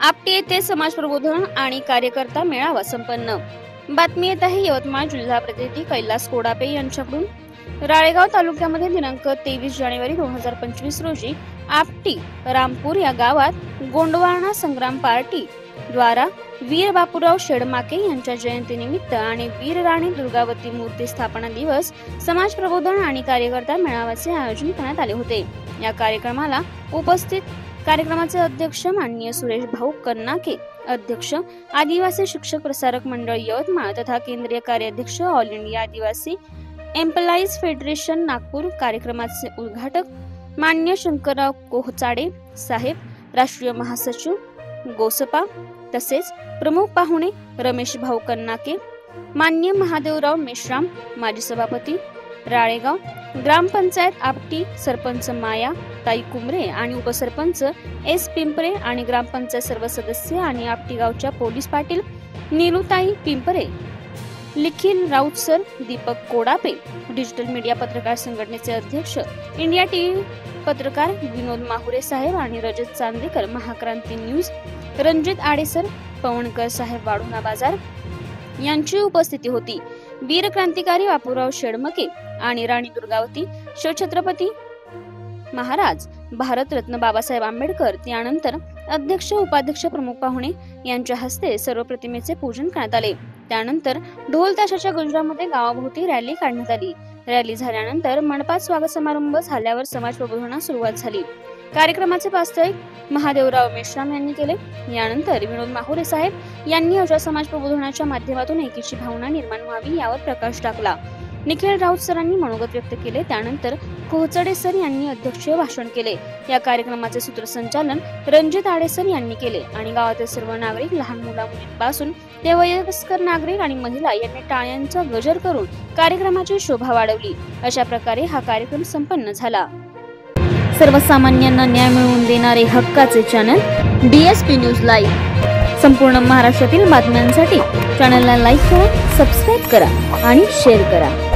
आपटी येथे समाज प्रबोधन आणि कार्यकर्ता मेळावा संपन्न। बातमी येत आहे यवतमाळ जिल्हा प्रतिनिधी कैलास कोडापे यांच्याकडून। राळेगाव तालुक्यामध्ये दिनांक 23 जानेवारी 2025 रोजी आपटी रामपूर या गावात गोंडवाना संग्राम पार्टी द्वारा वीर बापूराव शेडमाके यांच्या जयंतीनिमित्त आणि वीर राणी दुर्गावती मूर्ती स्थापना दिवस समाज प्रबोधन आणि कार्यकर्ता मेळाव्याचे आयोजन करण्यात आले होते। या कार्यक्रमाचे अध्यक्ष माननीय सुरेश भाऊ कन्नाके, अध्यक्ष आदिवासी शिक्षक प्रसारक मंडळ यवतमाळ तथा केंद्रीय कार्याध्यक्ष ऑल इंडिया आदिवासी एम्प्लॉईज फेडरेशन नागपूर, कार्यक्रमाचे उद्घाटक मान्य शंकरराव कोहचाडे साहेब, राष्ट्रीय महासचिव गोसपा, तसेच प्रमुख पाहुणे रमेश भाऊ कन्नाके, मान्य महादेवराव मेश्राम, माजी सभापती राळेगाव ग्रामपंचायत आपटी, सरपंच माया ताई कुमरे आणि उपसरपंच एस पिंपरे आणि ग्रामपंचायत सर्व सदस्य आणि आपटी गावच्या police Patil Nilutai Pimpre, Likhil Raut sir, Deepak Kodape, digital media पत्रकार संघटनेचे अध्यक्ष इंडिया टीव्ही पत्रकार विनोद माहुरे साहेब आणि रजत चांदेकर, महाक्रांती न्यूज रणजित आडेसर, पवनकर साहेब वाढुणा बाजार यांची उपस्थिती होती। वीर क्रांतिकारी बापूराव शेडमके आणि राणी दुर्गावती, शिवछत्रपती महाराज, भारतरत्न बाबासाहेब आंबेडकर, त्यानंतर अध्यक्ष उपाध्यक्ष प्रमुख पाहुणे यांच्या हस्ते सर्व प्रतिमेचे पूजन करण्यात आले। त्यानंतर ढोल ताशाच्या गजरामध्ये गावाभोवती रॅली काढण्यात आली। रॅली झाल्यानंतर मंडपात स्वागत समारंभ झाल्यावर समाज प्रबोधनास सुरुवात झाली। कार्यक्रमाचे प्रास्ताविक महादेवराव मेश्राम यांनी केले। यानंतर विनोद माहुरे साहेब यांनी अशा समाज प्रबोधनाच्या माध्यमातून एकीची भावना निर्माण व्हावी यावर प्रकाश टाकला। निखिल राऊत सरांनी मनोगत व्यक्त केले। त्यानंतर कोहचडे सर यांनी अध्यक्षीय भाषण केले। या कार्यक्रमाचे सूत्रसंचालन रणजित आडेसर यांनी केले आणि गावातील सर्व नागरिक, लहान मुलांपासून ते वयस्कर नागरिक आणि महिला यांनी टाळ्यांचा गजर करून कार्यक्रमाची शोभा वाढवली। अशा प्रकारे हा कार्यक्रम संपन्न झाला। सर्वसामान्यांना न्याय मिळवून देणारे हक्काचे चॅनल DSP न्यूज लाईव्ह। संपूर्ण महाराष्ट्रातील बातम्यांसाठी चॅनलला लाईक करा, सबस्क्राईब करा आणि शेअर करा।